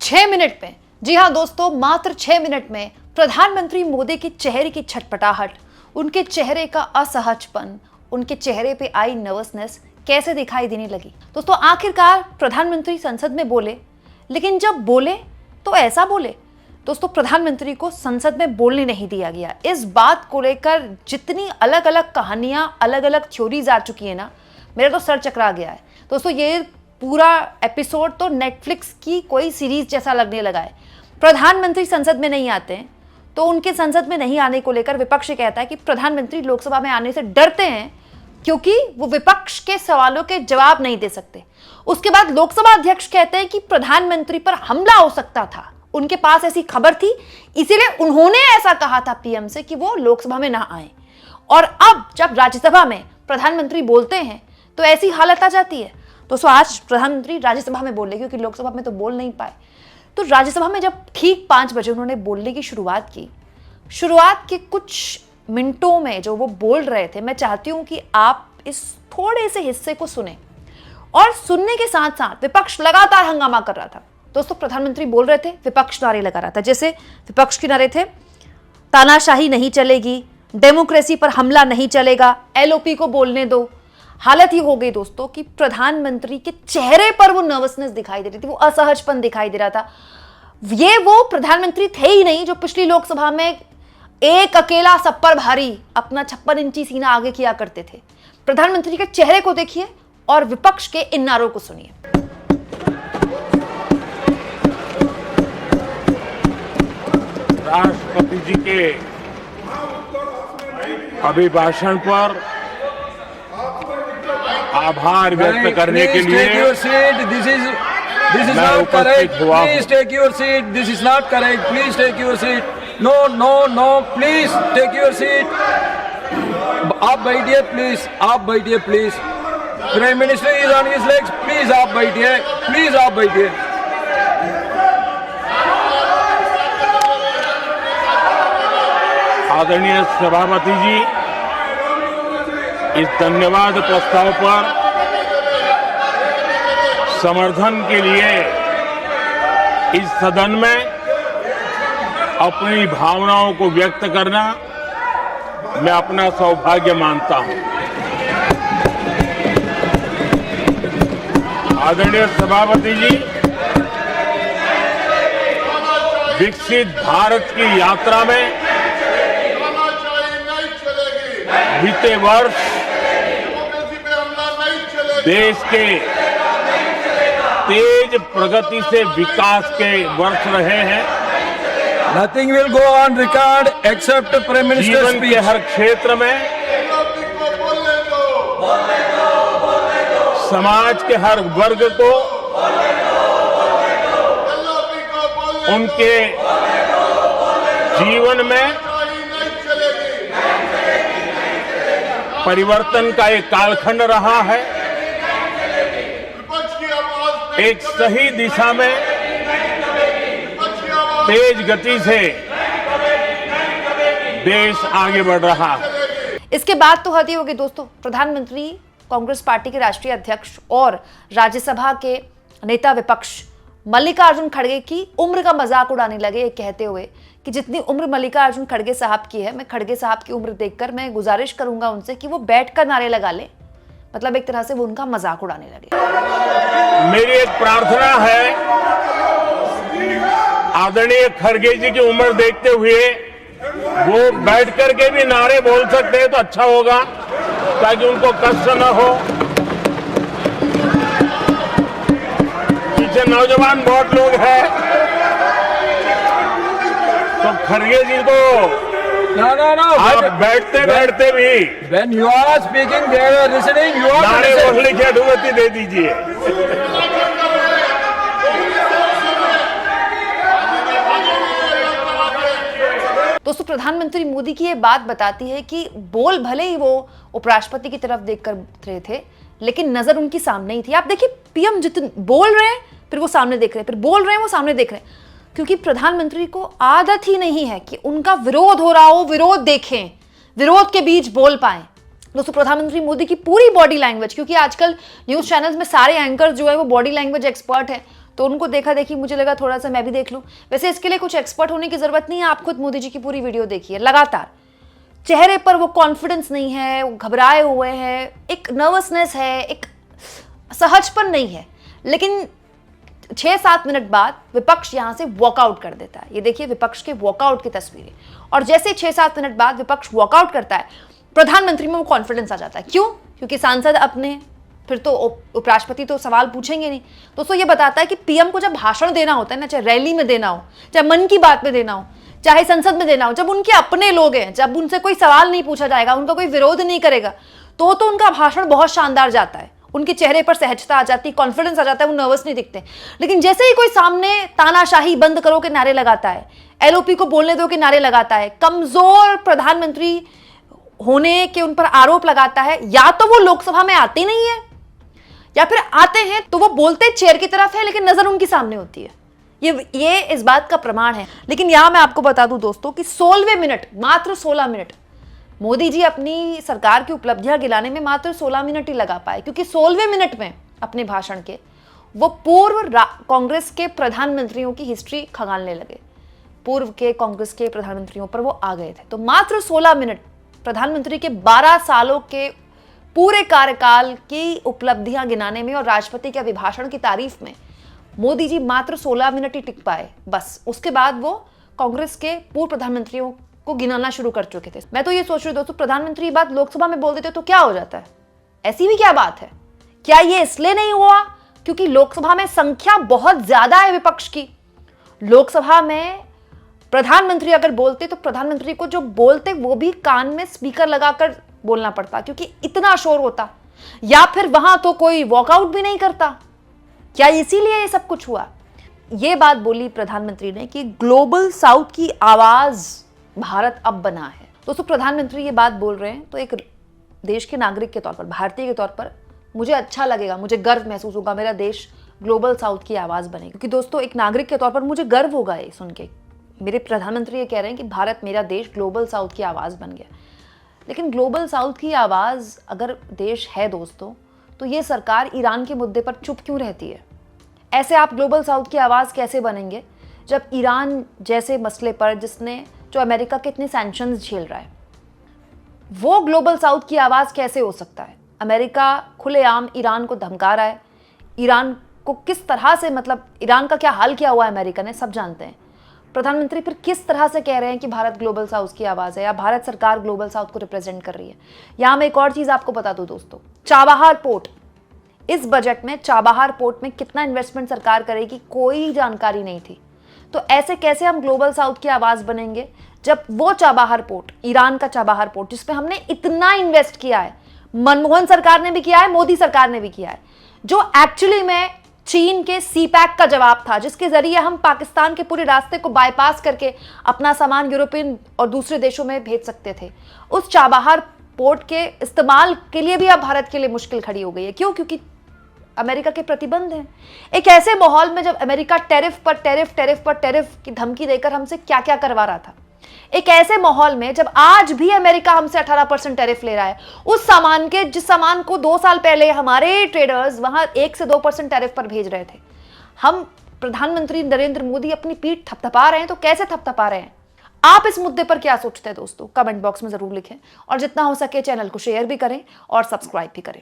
6 minute में, जी हाँ दोस्तों, मात्र 6 मिनट में प्रधानमंत्री मोदी के चेहरे की छटपटाहट, उनके चेहरे का असहजपन, उनके चेहरे पे आई नर्वसनेस कैसे दिखाई देने लगी। दोस्तों आखिरकार प्रधानमंत्री संसद में बोले, लेकिन जब बोले तो ऐसा बोले। दोस्तों प्रधानमंत्री को संसद में बोलने नहीं दिया गया। इस बात को लेकर जितनी अलग अलग कहानियां, अलग अलग थ्योरीज आ चुकी है ना, मेरा तो सर चकरा गया है। दोस्तों ये पूरा एपिसोड तो नेटफ्लिक्स की कोई सीरीज जैसा लगने लगा है। प्रधानमंत्री संसद में नहीं आते हैं तो उनके संसद में नहीं आने को लेकर विपक्ष कहता है कि प्रधानमंत्री लोकसभा में आने से डरते हैं क्योंकि वो विपक्ष के सवालों के जवाब नहीं दे सकते। उसके बाद लोकसभा अध्यक्ष कहते हैं कि प्रधानमंत्री पर हमला हो सकता था, उनके पास ऐसी खबर थी, इसीलिए उन्होंने ऐसा कहा था पीएम से कि वो लोकसभा में ना आए। और अब जब राज्यसभा में प्रधानमंत्री बोलते हैं तो ऐसी हालत आ जाती है। दोस्तों आज प्रधानमंत्री राज्यसभा में बोले क्योंकि लोकसभा में तो बोल नहीं पाए। तो राज्यसभा में जब ठीक 5 बजे उन्होंने बोलने की शुरुआत की, शुरुआत के कुछ मिनटों में जो वो बोल रहे थे, मैं चाहती हूं कि आप इस थोड़े से हिस्से को सुने। और सुनने के साथ साथ विपक्ष लगातार हंगामा कर रहा था। दोस्तों प्रधानमंत्री बोल रहे थे, विपक्ष नारे लगा रहा था। जैसे विपक्ष के नारे थे, तानाशाही नहीं चलेगी, डेमोक्रेसी पर हमला नहीं चलेगा, एलओपी को बोलने दो। हालत ही हो गई दोस्तों कि प्रधानमंत्री के चेहरे पर वो नर्वसनेस दिखाई दे रही थी, वो असहजपन दिखाई दे रहा था। ये वो प्रधानमंत्री थे ही नहीं जो पिछली लोकसभा में एक अकेला सब पर भारी अपना 56 इंची सीना आगे किया करते थे। प्रधानमंत्री के चेहरे को देखिए और विपक्ष के इन नारों को सुनिए। राष्ट्रपति जी के अभिभाषण पर आभार व्यक्त करने के लिए This is not correct. Please take your seat. This is not correct. Please take your seat. No, no, no. Please take your seat. आप बैठिए please. आप बैठिए please. Prime Minister is on his legs. Please आप बैठिए. Please आप बैठिए. आदरणीय सभापति जी, इस धन्यवाद प्रस्ताव पर समर्थन के लिए इस सदन में अपनी भावनाओं को व्यक्त करना मैं अपना सौभाग्य मानता हूं। आदरणीय सभापति जी, विकसित भारत की यात्रा में बीते वर्ष देश के तेज प्रगति से विकास के वर्ष रहे हैं। Nothing will go on record except Prime Minister's जीवन speech. के हर क्षेत्र में, समाज के हर वर्ग को उनके जीवन में परिवर्तन का एक कालखंड रहा है। एक सही दिशा में तेज गति से देश आगे बढ़ रहा है। इसके बाद तो हद ही होगी दोस्तों, प्रधानमंत्री कांग्रेस पार्टी के राष्ट्रीय अध्यक्ष और राज्यसभा के नेता विपक्ष मल्लिकार्जुन खड़गे की उम्र का मजाक उड़ाने लगे, ये कहते हुए कि जितनी उम्र मल्लिकार्जुन खड़गे साहब की है, मैं खड़गे साहब की उम्र देखकर मैं गुजारिश करूंगा उनसे कि वो बैठकर नारे लगा ले। मतलब एक तरह से वो उनका मजाक उड़ाने लगे। मेरी एक प्रार्थना है, आदरणीय खड़गे जी की उम्र देखते हुए वो बैठ करके भी नारे बोल सकते हैं तो अच्छा होगा, ताकि उनको कष्ट न हो। पीछे नौजवान बहुत लोग हैं, तो खड़गे जी को No. आप बैठते बैठते भी When you are speaking, they are listening. You are नारे listening. बोलने की अनुमति दे दीजिए। दोस्तों प्रधानमंत्री मोदी की ये बात बताती है कि बोल भले ही वो उपराष्ट्रपति की तरफ देखकर रहे थे, लेकिन नजर उनकी सामने ही थी। आप देखिए पीएम जितने बोल रहे हैं फिर वो सामने देख रहे हैं, फिर बोल रहे हैं वो सामने देख रहे हैं, क्योंकि प्रधानमंत्री को आदत ही नहीं है कि उनका विरोध हो रहा हो, विरोध देखें, विरोध के बीच बोल पाए। दोस्तों प्रधानमंत्री मोदी की पूरी बॉडी लैंग्वेज, क्योंकि आजकल न्यूज चैनल्स में सारे एंकर्स जो है वो बॉडी लैंग्वेज एक्सपर्ट है, तो उनको देखा देखी मुझे लगा थोड़ा सा मैं भी देख लूं। वैसे इसके लिए कुछ एक्सपर्ट होने की जरूरत नहीं है, आप खुद मोदी जी की पूरी वीडियो देखिए। लगातार चेहरे पर वो कॉन्फिडेंस नहीं है, वो घबराए हुए हैं, एक नर्वसनेस है, एक सहजपन नहीं है। लेकिन 6-7 मिनट बाद विपक्ष यहां से वॉकआउट कर देता है। ये देखिए विपक्ष के वॉकआउट की तस्वीरें। और जैसे 6-7 मिनट बाद विपक्ष वॉकआउट करता है, प्रधानमंत्री में वो कॉन्फिडेंस आ जाता है। क्यों? क्योंकि सांसद अपने, फिर तो उपराष्ट्रपति तो सवाल पूछेंगे नहीं। दोस्तों ये बताता है कि पीएम को जब भाषण देना होता है ना, चाहे रैली में देना हो, चाहे मन की बात में देना हो, चाहे संसद में देना हो, जब उनके अपने लोग हैं, जब उनसे कोई सवाल नहीं पूछा जाएगा, उनका कोई विरोध नहीं करेगा, तो उनका भाषण बहुत शानदार जाता है। उनके चेहरे पर सहजता आ जाती, कॉन्फिडेंस आ जाता है, वो नर्वस नहीं दिखते। लेकिन जैसे ही कोई सामने तानाशाही बंद करो के नारे लगाता है, एलओपी को बोलने दो के नारे लगाता है, कमजोर प्रधानमंत्री होने के उन पर आरोप लगाता है, या तो वो लोकसभा में आते नहीं है, या फिर आते हैं तो वो बोलते चेयर की तरफ है लेकिन नजर उनकी सामने होती है। ये इस बात का प्रमाण है। लेकिन यहां मैं आपको बता दूं दोस्तों कि 16वें मिनट, मात्र 16 मिनट, मोदी जी अपनी सरकार की उपलब्धियां गिनाने में मात्र 16 मिनट ही लगा पाए, क्योंकि 16वें मिनट में अपने भाषण के वो पूर्व कांग्रेस के प्रधानमंत्रियों की हिस्ट्री खंगालने लगे। पूर्व के कांग्रेस के प्रधानमंत्रियों पर वो आ गए थे। तो मात्र 16 मिनट प्रधानमंत्री के 12 सालों के पूरे कार्यकाल की उपलब्धियां गिनाने में और राष्ट्रपति के अभिभाषण की तारीफ में मोदी जी मात्र 16 मिनट ही टिक पाए। बस उसके बाद वो कांग्रेस के पूर्व प्रधानमंत्रियों को गिनाना शुरू कर चुके थे। मैं तो ये सोच रही हूँ दोस्तों, प्रधानमंत्री बात लोकसभा में बोल देते तो क्या हो जाता है? ऐसी भी क्या बात है? क्या ये इसलिए नहीं हुआ क्योंकि लोकसभा में संख्या बहुत ज्यादा है विपक्ष की? लोकसभा में प्रधानमंत्री अगर बोलते तो प्रधानमंत्री को जो बोलते वो भी कान में स्पीकर लगाकर बोलना पड़ता, क्योंकि इतना शोर होता, या फिर वहां तो कोई वॉकआउट भी नहीं करता। क्या इसीलिए ये सब कुछ हुआ? ये बात बोली प्रधानमंत्री ने कि ग्लोबल साउथ की आवाज भारत अब बना है। दोस्तों प्रधानमंत्री ये बात बोल रहे हैं तो एक देश के नागरिक के तौर पर, भारतीय के तौर पर मुझे अच्छा लगेगा, मुझे गर्व महसूस होगा, मेरा देश ग्लोबल साउथ की आवाज बने। क्योंकि दोस्तों एक नागरिक के तौर पर मुझे गर्व होगा ये सुन के, मेरे प्रधानमंत्री ये कह रहे हैं कि भारत, मेरा देश ग्लोबल साउथ की आवाज बन गया। लेकिन ग्लोबल साउथ की आवाज अगर देश है दोस्तों, तो ये सरकार ईरान के मुद्दे पर चुप क्यों रहती है? ऐसे आप ग्लोबल साउथ की आवाज कैसे बनेंगे जब ईरान जैसे मसले पर, जिसने जो अमेरिका के इतने सैंक्शंस झेल रहा है, वो ग्लोबल साउथ की आवाज कैसे हो सकता है? अमेरिका खुलेआम ईरान को धमका रहा है। ईरान को किस तरह से, मतलब ईरान का क्या हाल किया हुआ है अमेरिका ने, सब जानते हैं। प्रधानमंत्री फिर किस तरह से कह रहे हैं कि भारत ग्लोबल साउथ की आवाज है, या भारत सरकार ग्लोबल साउथ को रिप्रेजेंट कर रही है? यहां मैं एक और चीज आपको बता दूं दोस्तों, चाबहार पोर्ट, इस बजट में चाबहार पोर्ट में कितना इन्वेस्टमेंट सरकार करेगी कोई जानकारी नहीं थी। तो ऐसे कैसे हम ग्लोबल साउथ की आवाज बनेंगे जब वो चाबहार पोर्ट, ईरान का चाबहार पोर्ट, जिसपे हमने इतना इन्वेस्ट किया है, मनमोहन सरकार ने भी किया है, मोदी सरकार ने भी किया है, जो एक्चुअली में चीन के सीपैक का जवाब था, जिसके जरिए हम पाकिस्तान के पूरे रास्ते को बाईपास करके अपना सामान यूरोपियन और दूसरे देशों में भेज सकते थे। उस चाबहार पोर्ट के इस्तेमाल के लिए भी अब भारत के लिए मुश्किल खड़ी हो गई है। क्यों? क्योंकि अमेरिका के प्रतिबंध हैं। एक ऐसे माहौल में जब अमेरिका टैरिफ पर टैरिफ की धमकी देकर हमसे क्या क्या करवा रहा था, एक ऐसे माहौल में जब आज भी अमेरिका हमसे 18% टैरिफ ले रहा है उस सामान के, जिस सामान को 2 साल पहले हमारे ट्रेडर्स वहां 1 से 2% टैरिफ पर भेज रहे थे, हम प्रधानमंत्री नरेंद्र मोदी अपनी पीठ थपथपा रहे हैं। तो कैसे थपथपा रहे हैं? आप इस मुद्दे पर क्या सोचते हैं दोस्तों? कमेंट बॉक्स में जरूर लिखें, और जितना हो सके चैनल को शेयर भी करें और सब्सक्राइब भी करें।